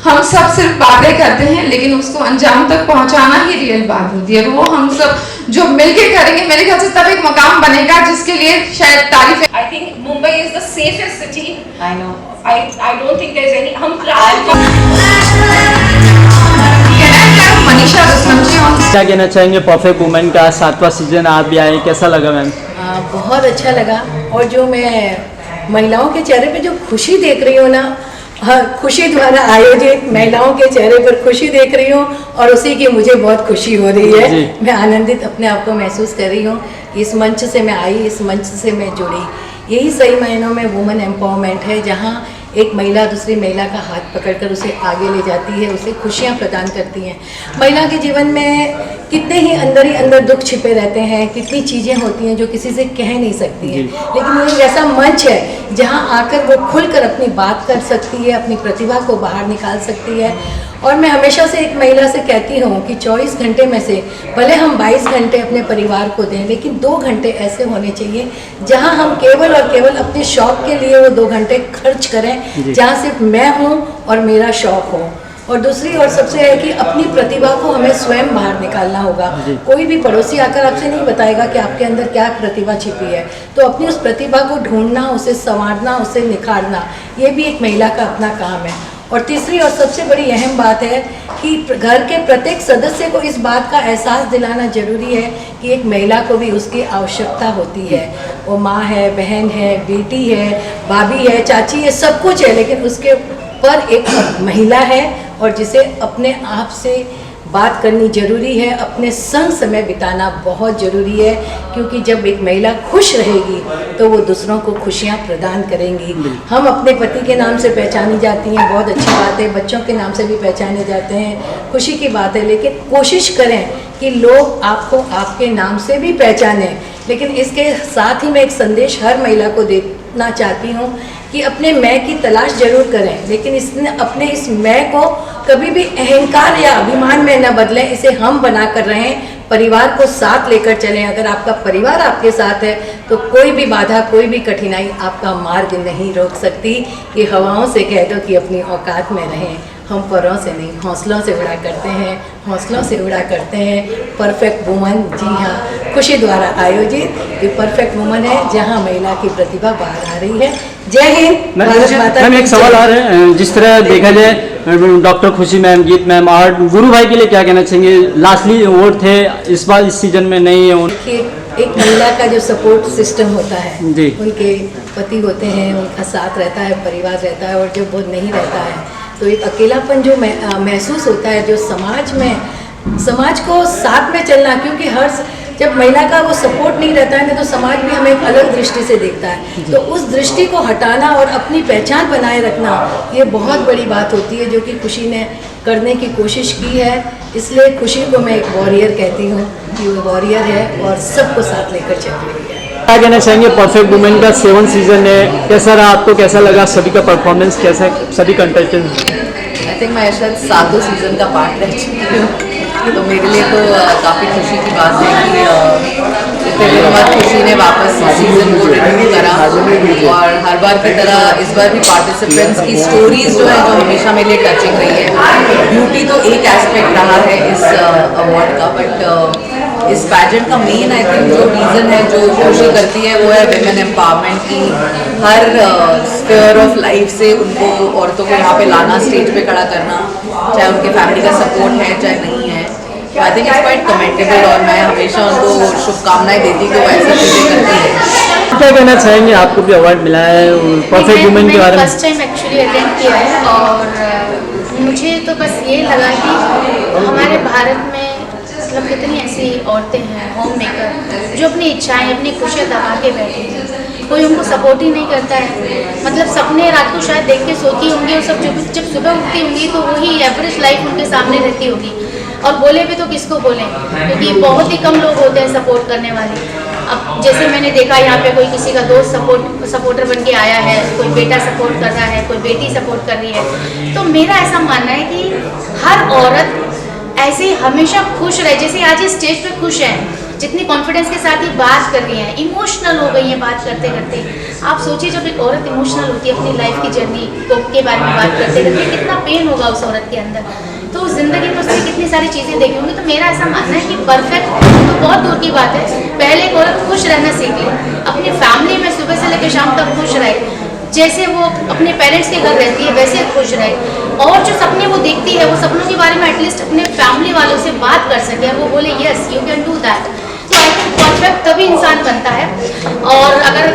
हम सब सिर्फ बातें करते हैं, लेकिन उसको अंजाम तक पहुंचाना ही रियल बात होती है। वो हम सब जो मिलके करेंगे, मेरे ख्याल से तब एक मकाम बनेगा जिसके लिए शायद तारीफ। I think Mumbai is the safest city. I know. I don't think there's any. Manisha Raslam जी क्या कहना चाहेंगे परफेक्ट वुमेन का 7वां सीजन आप भी आए, कैसा लगा मैम? बहुत अच्छा लगा। और जो मैं महिलाओं के चेहरे पे जो खुशी देख रही हूँ ना, हाँ, खुशी द्वारा आयोजित महिलाओं के चेहरे पर खुशी देख रही हूँ और उसी की मुझे बहुत खुशी हो रही है। मैं आनंदित अपने आप को महसूस कर रही हूँ। इस मंच से मैं आई, इस मंच से मैं जुड़ी। यही सही मायनों में वुमेन एम्पावरमेंट है, जहाँ एक महिला दूसरी महिला का हाथ पकड़कर उसे आगे ले जाती है, उसे खुशियाँ प्रदान करती हैं। महिला के जीवन में कितने ही अंदर दुख छिपे रहते हैं, कितनी चीज़ें होती हैं जो किसी से कह नहीं सकती हैं, लेकिन ये ऐसा मंच है जहाँ आकर वो खुलकर अपनी बात कर सकती है, अपनी प्रतिभा को बाहर निकाल सकती है। और मैं हमेशा से एक महिला से कहती हूँ कि 24 घंटे में से भले हम 22 घंटे अपने परिवार को दें, लेकिन 2 घंटे ऐसे होने चाहिए जहाँ हम केवल और केवल अपने शौक़ के लिए वो 2 घंटे खर्च करें, जहाँ सिर्फ मैं हूँ और मेरा शौक़ हो। और दूसरी और सबसे है कि अपनी प्रतिभा को हमें स्वयं बाहर निकालना होगा। कोई भी पड़ोसी आकर आपसे नहीं बताएगा कि आपके अंदर क्या प्रतिभा छिपी है, तो अपनी उस प्रतिभा को ढूंढना, उसे संवारना, उसे निखारना, ये भी एक महिला का अपना काम है। और तीसरी और सबसे बड़ी अहम बात है कि घर के प्रत्येक सदस्य को इस बात का एहसास दिलाना जरूरी है कि एक महिला को भी उसकी आवश्यकता होती है। वो माँ है, बहन है, बेटी है, भाभी है, चाची है, सब कुछ है, लेकिन उसके पर एक महिला है और जिसे अपने आप से बात करनी जरूरी है, अपने संग समय बिताना बहुत ज़रूरी है, क्योंकि जब एक महिला खुश रहेगी तो वो दूसरों को खुशियाँ प्रदान करेंगी। हम अपने पति के नाम से पहचानी जाती हैं, बहुत अच्छी बात है, बच्चों के नाम से भी पहचाने जाते हैं, खुशी की बात है, लेकिन कोशिश करें कि लोग आपको आपके नाम से भी पहचानें। लेकिन इसके साथ ही मैं एक संदेश हर महिला को देना चाहती हूँ कि अपने मैं की तलाश जरूर करें, लेकिन इसने अपने इस मैं को कभी भी अहंकार या अभिमान में न बदलें, इसे हम बना कर रहें, परिवार को साथ लेकर चलें। अगर आपका परिवार आपके साथ है तो कोई भी बाधा, कोई भी कठिनाई आपका मार्ग नहीं रोक सकती। ये हवाओं से कह दो कि अपनी औकात में रहें। हम परों से नहीं, हौसलों से उड़ा करते हैं, हौसलों से उड़ा करते हैं। परफेक्ट वुमन, जी हाँ, खुशी द्वारा आयोजित ये परफेक्ट वुमन है, जहाँ महिला की प्रतिभा बाहर आ रही है। जय हिंद। मैम एक सवाल आ रहा है, जिस तरह देखा जाए डॉक्टर खुशी मैम, गीत मैम और गुरु भाई के लिए क्या कहना चाहेंगे? लास्टली अवार्ड थे, इस बार इस सीजन में नहीं है। एक महिला का जो सपोर्ट सिस्टम होता है, उनके पति होते हैं, उनका साथ रहता है, परिवार रहता है, और जो वो नहीं रहता है तो एक अकेलापन जो महसूस होता है, जो समाज को साथ में चलना, क्योंकि जब महिला का वो सपोर्ट नहीं रहता है ना, तो समाज भी हमें एक अलग दृष्टि से देखता है। तो उस दृष्टि को हटाना और अपनी पहचान बनाए रखना, ये बहुत बड़ी बात होती है, जो कि खुशी ने करने की कोशिश की है। इसलिए खुशी को मैं एक वॉरियर कहती हूँ कि वो वॉरियर है और सबको साथ लेकर चल रही है। क्या कहना चाहेंगे परफेक्ट वुमेन का 7 सीजन है, कैसा रहा आपको? कैसा लगा सभी का परफॉर्मेंस? कैसा सभी कंटेस्टेंट? आई थिंक मैं शायद 7 सीजन का पार्ट रह चुकी हूँ, तो मेरे लिए तो काफ़ी खुशी की बात है कि इतने दिनों बाद खुशी ने वापस सीजन को रिन्यू करा। और हर बार की तरह इस बार भी पार्टिसिपेंट्स की स्टोरीज जो है, जो हमेशा मेरे लिए टचिंग रही है। ब्यूटी तो एक एस्पेक्ट रहा है इस अवार्ड का, बट इस पैजेंट का मेन आई थिंक जो रीज़न है, जो कोशिश करती है, वो है विमेन एम्पावरमेंट की। हर स्फीयर ऑफ लाइफ से उनको, औरतों को यहाँ पे लाना, स्टेज पे खड़ा करना, चाहे उनके फैमिली का सपोर्ट है चाहे नहीं है। I think it's quite commendable और मैं हमेशा उनको शुभकामनाएं देती कि वो ऐसी चीज़ें करती है। क्या कहना चाहेंगे? आपको भी अवार्ड मिला है परफेक्ट वुमेन के बारे में। फर्स्ट टाइम एक्चुअली अटेंड किया है और मुझे तो बस ये लगा कि हमारे भारत में मतलब कितनी ऐसी औरतें हैं, होम मेकर, जो अपनी इच्छाएं, अपनी खुशियाँ दबा के बैठी हैं, कोई उनको सपोर्ट ही नहीं करता है। मतलब सपने रात को शायद देख के सोती होंगी, और सब जब सुबह उठती होंगी तो वही एवरेज लाइफ उनके सामने रहती होगी, और बोले भी तो किसको बोलें, क्योंकि बहुत ही कम लोग होते हैं सपोर्ट करने वाले। अब जैसे मैंने देखा यहाँ पे कोई किसी का दोस्त सपोर्टर बन के आया है, कोई बेटा सपोर्ट कर रहा है, कोई बेटी सपोर्ट कर रही है, तो मेरा ऐसा मानना है कि हर औरत ऐसे हमेशा खुश रहे, जैसे आज इस स्टेज पे खुश है, जितनी कॉन्फिडेंस के साथ ये बात कर रही हैं, इमोशनल हो गई हैं बात करते करते। आप सोचिए जब एक औरत इमोशनल होती है अपनी लाइफ की जर्नी के बारे में बात करते करते, कितना पेन होगा उस औरत के अंदर। तो ज़िंदगी में उसने कितनी सारी चीज़ें देखी होंगी। तो मेरा ऐसा मानना है कि परफेक्ट तो बहुत दूर की बात है, पहले एक औरत खुश रहना सीख ले, अपनी फैमिली में सुबह से लेकर शाम तक खुश रहे, जैसे वो अपने पेरेंट्स के घर रहती है वैसे खुश रहे, और जो सपने वो देखती है वो सपनों के बारे में एटलीस्ट अपने फैमिली वालों से बात कर सके, वो बोले yes you can do that. तो आई थिंक परफेक्ट तभी इंसान बनता है। और अगर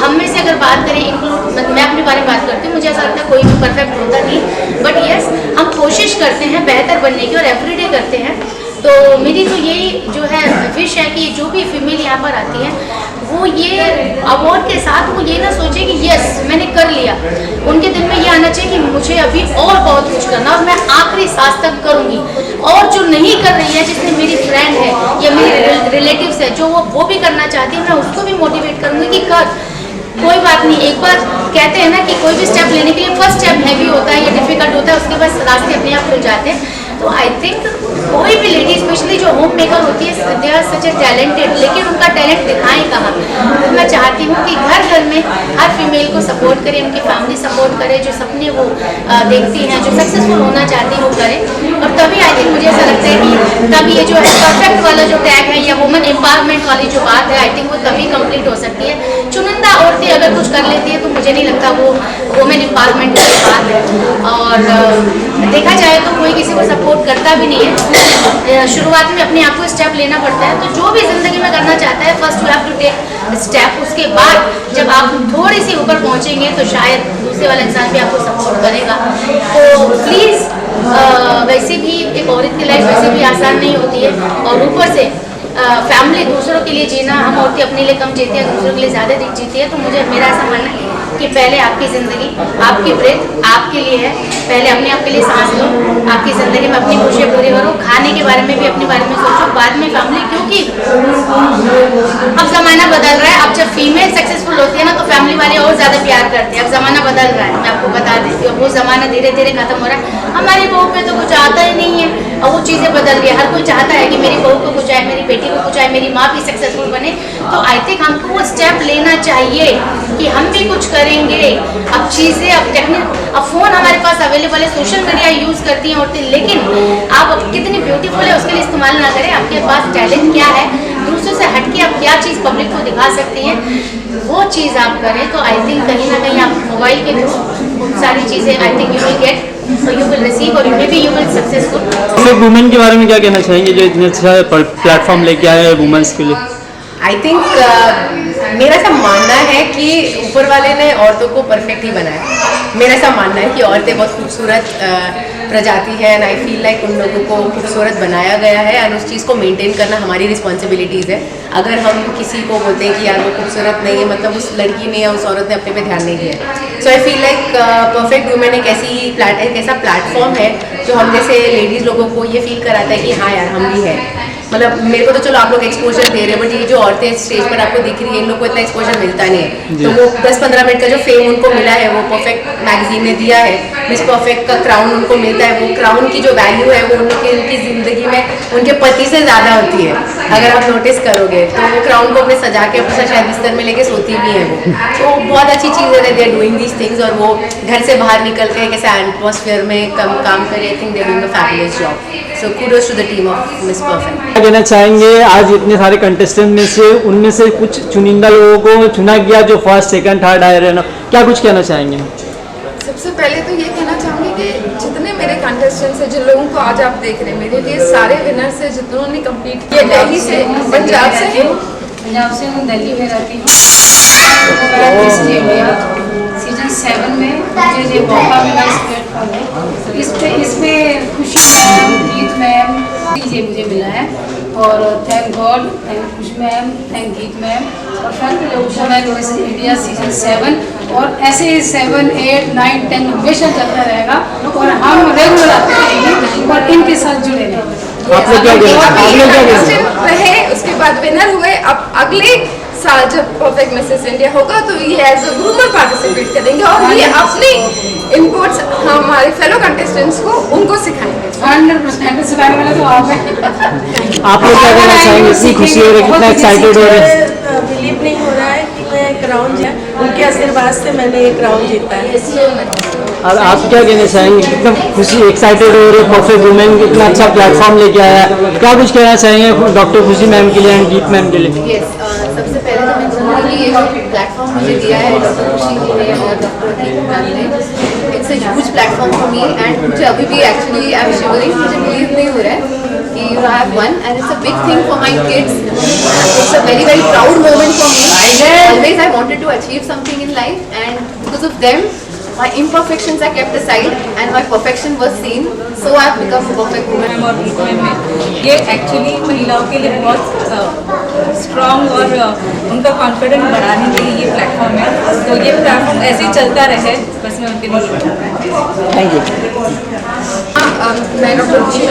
हम में से अगर बात करें, इंक्लूड मैं अपने बारे में बात करती हूँ, मुझे ऐसा लगता है कोई भी परफेक्ट होता नहीं, बट यस हम कोशिश करते हैं बेहतर बनने की और एवरीडे करते हैं। तो मेरी तो यही जो है विश है कि जो भी फीमेल यहाँ पर आती है वो ये अवार्ड के साथ वो ये ना सोचे कि यस मैंने कर लिया, उनके दिल में ये आना चाहिए कि मुझे अभी और बहुत कुछ करना और मैं आखिरी सांस तक करूँगी। और जो नहीं कर रही है, जिसने मेरी फ्रेंड है या मेरी रिलेटिव्स है जो वो भी करना चाहती है, मैं उसको भी मोटिवेट करूँगी कि कर, कोई बात नहीं। एक बार कहते हैं ना कि कोई भी स्टेप लेने के लिए फर्स्ट स्टेप हैवी होता है या डिफिकल्ट होता है, उसके बाद रास्ते अपने आप खुल जाते हैं। तो आई थिंक कोई भी लेडी स्पेशली जो होम मेकर होती है they are such A talented, लेकिन उनका टैलेंट दिखाएं कहाँ। तो मैं चाहती हूँ कि घर घर में हर फीमेल को सपोर्ट करें, उनकी फैमिली सपोर्ट करे, जो सपने वो देखती हैं, जो सक्सेसफुल होना चाहती हैं वो करें। और तभी आई थिंक मुझे ऐसा लगता है कि तभी ये जो है परफेक्ट वाला जो टैग है या वुमेन एम्पावरमेंट वाली जो बात है, आई थिंक वो तभी कंप्लीट हो सकती है। चुनिंदा औरतें अगर कुछ कर लेती है तो मुझे नहीं लगता वो वुमेन एम्पावरमेंट की बात है। और देखा जाए तो कोई किसी को सपोर्ट करता भी नहीं है, शुरुआत में अपने आप को स्टेप लेना पड़ता है। तो जो भी जिंदगी में करना चाहता है first you have to take step, उसके बाद जब आप थोड़ी सी ऊपर पहुंचेंगे तो शायद दूसरे वाला इंसान भी आपको सपोर्ट करेगा। तो प्लीज़ वैसे भी एक औरत की लाइफ वैसे भी आसान नहीं होती है, और ऊपर से फैमिली दूसरों के लिए जीना, हम औरतें अपने लिए कम जीती है, दूसरों के लिए ज़्यादा जीती है। तो मुझे मेरा ऐसा मानना है कि पहले आपकी ज़िंदगी, आपकी ब्रेथ आपके लिए है, पहले अपने आप के लिए सांस लो, आपकी ज़िंदगी में अपनी खुशियाँ पूरी करो, खाने के बारे में भी अपने बारे में सोचो, बाद में फैमिली। क्योंकि अब ज़माना बदल रहा है, अब जब फीमेल सक्सेसफुल होती है ना तो फैमिली वाले और ज़्यादा प्यार करते हैं। अब ज़माना बदल रहा है, मैं आपको बता देती हूँ, वो ज़माना धीरे धीरे खत्म हो रहा है। हमारी बहू पे तो कुछ आता ही नहीं है, और वो चीज़ें बदल गई। हर कोई चाहता है कि मेरी बहू को कुछ आए, मेरी बेटी को कुछ आए, मेरी माँ भी सक्सेसफुल बने। तो आई थिंक हमको वो स्टेप लेना चाहिए कि हम भी कुछ करेंगे। अब चीज़ें अब अब फ़ोन हमारे पास अवेलेबल है, सोशल मीडिया यूज़ करती हैं औरतें, लेकिन आप कितनी ब्यूटीफुल है उसके लिए इस्तेमाल ना करें। आपके पास टैलेंट क्या है, दूसरों से हटके आप क्या चीज़ पब्लिक को दिखा सकती हैं, वो चीज़ आप करें। तो आई थिंक कहीं ना कहीं आप मोबाइल के थ्रू सारी चीज़ें I think you will get, you will receive, और may be you will successful. तो वुमेन के बारे में क्या कहना चाहेंगे जो इतने अच्छा प्लेटफॉर्म लेके आए हैं वुमेन्स के लिए? आई थिंक मेरा ऐसा मानना है कि ऊपर वाले ने औरतों को परफेक्ट ही बनाया। मेरा ऐसा मानना है कि औरतें बहुत खूबसूरत प्रजाति है, एंड आई फील लाइक उन लोगों को खूबसूरत बनाया गया है, एंड उस चीज़ को मेंटेन करना हमारी रिस्पॉन्सिबिलिटीज़ है। अगर हम किसी को बोलते हैं कि यार वो खूबसूरत नहीं है, मतलब उस लड़की ने या उस औरत ने अपने पे ध्यान नहीं दिया। So I feel like perfect women एक ऐसा प्लेटफॉर्म है जो हम जैसे लेडीज़ लोगों को ये फील कराता है कि हाँ यार हम भी हैं। मतलब मेरे को तो चलो आप लोग एक्सपोजर दे रहे हैं, बट ये जो औरतें स्टेज पर आपको दिख रही है इन लोग को इतना एक्सपोजर मिलता नहीं है। तो वो 10-15 मिनट का जो फेम उनको मिला है वो परफेक्ट मैगजीन ने दिया है, मिस परफेक्ट का क्राउन उनको मिलता है, वो क्राउन की जो वैल्यू है वो उनकी ज़िंदगी में उनके पति से ज़्यादा होती है। अगर आप नोटिस करोगे तो वो क्राउन को अपने सजा के अपने शायद बिस्तर में लेके सोती भी है वो। तो बहुत अच्छी चीज़ है, they are doing these things, और वो घर से बाहर निकल के कैसे एटमॉस्फेयर में काम करे। I think they doing a fabulous job. So kudos to the team of Miss Perfect. क्या कहना चाहेंगे आज इतने सारे कंटेस्टेंट में से उनमें से कुछ चुनिंदा लोगों को चुना गया जो फर्स्ट सेकंड थर्ड आए रहे ना, क्या कुछ कहना चाहेंगे? सबसे पहले तो ये कहना चाहूँगी कि जितने मेरे कंटेस्टेंट्स हैं, जिन लोगों को आज आप देख रहे हैं, मेरे लिए सारे विनर्स हैं जितनों ने कंप्लीट किया। दिल्ली से, पंजाब से हैं, पंजाब से हूँ, दिल्ली में रहती हूँ। सीजन 7 में मुझे ये मौका मिला इस प्लेटफॉर्म में, इसमें खुशी मैम, गीत मैम, ये मुझे मिला है, और थैंक गॉड, थैंक खुशी मैम, थैंक गीत मैम, और fact local miss India season 7, और ऐसे 7, 8, 9, 10 हमेशा चलता रहेगा, और हम रेगुलर आते रहेंगे और इनके साथ जुड़े रहेंगे। रहे, उसके बाद विनर हुए। अब अगले साल जब परफेक्ट मिसेस इंडिया होगा तो ये एज अ ग्रूमर पार्टिसिपेट करेंगे और ये अपने इनपुट्स हमारे फेलो कंटेस्टेंट्स को उनको सिखाएंगे। 100% सिखाने वाला तो आप हैं। आप लोग क्या कहना चाहेंगे? इतनी खुशी हो रही है, कितना एक्साइटेड हो रहे हैं? बिलीव नहीं हो रहा है कि मैं क्राउन जीता, उनके आशीर्वाद से मैंने ये क्राउन जीता है। और आप क्या कहना चाहेंगे? कितना खुशी एक्साइटेड हो रही है, परफेक्ट वुमेन इतना अच्छा प्लेटफॉर्म लेके आया है, क्या कुछ कहना चाहेंगे डॉक्टर खुशी मैम के लिए एंड गीत मैम के लिए? यस, सबसे पहले तो मैं कहूँगी कि ये जो प्लेटफॉर्म मुझे दिया है डॉक्टर खुशी जी ने और डॉक्टर गीत मैम ने, it's a huge platform for me and मुझे अभी भी एक्चुअली आई एम शिवरिंग, मुझे बिलीव नहीं हो रहा है कि you have won and it's a big thing for my kids, it's a very very proud moment for me. Always I wanted to achieve something in life and because of them my imperfections are kept aside and my perfection was seen, so I have become a perfect woman. और गीत में ये actually महिलाओं के लिए बहुत strong और उनका कॉन्फिडेंस बढ़ाने के लिए ये प्लेटफॉर्म है, तो ये प्लेटफॉर्म ऐसे ही चलता रहे, बस मैं उनके लिए थैंक यू। मैं डॉक्टर खुशी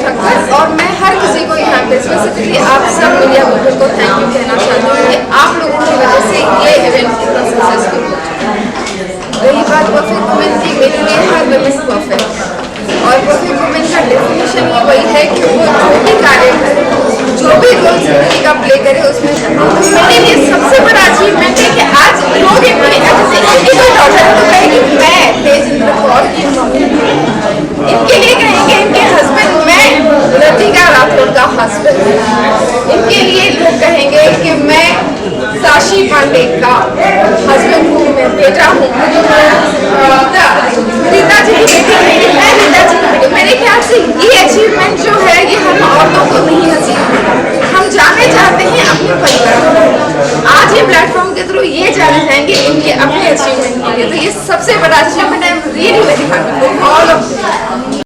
ठक्कर और मैं हर किसी को यहाँ पे स्पेसिफिकली आप सब मीडिया पीपल को थैंक यू कहना चाहती हूँ कि आप लोगों की वजह से ये इवेंट इतना सक्सेसफुल हो चुका है। रही बात परफेक्ट वुमेन की, मेरे लिए हर वुमेन परफेक्ट है और परफेक्ट वुमेन का डेफिनेशन ही वही है कि वो जो भी कार्य करे, जो भी रोल जिंदगी का प्ले करे उसमें मेरे लिए सबसे बड़ा अचीवमेंट है कि आज लोग इनकी कोई डॉटर तो कहेगी मैं तेजिंद्र कौर की मम्मी, इनके लिए कहेंगे इनके हस्बैंड मैं लतिका राठौर का हस्बैंड, इनके लिए लोग कहेंगे कि मैं साशी पांडे का हस्बैंड हूँ, मैं बेटा हूँ, रीता जी की बेटी,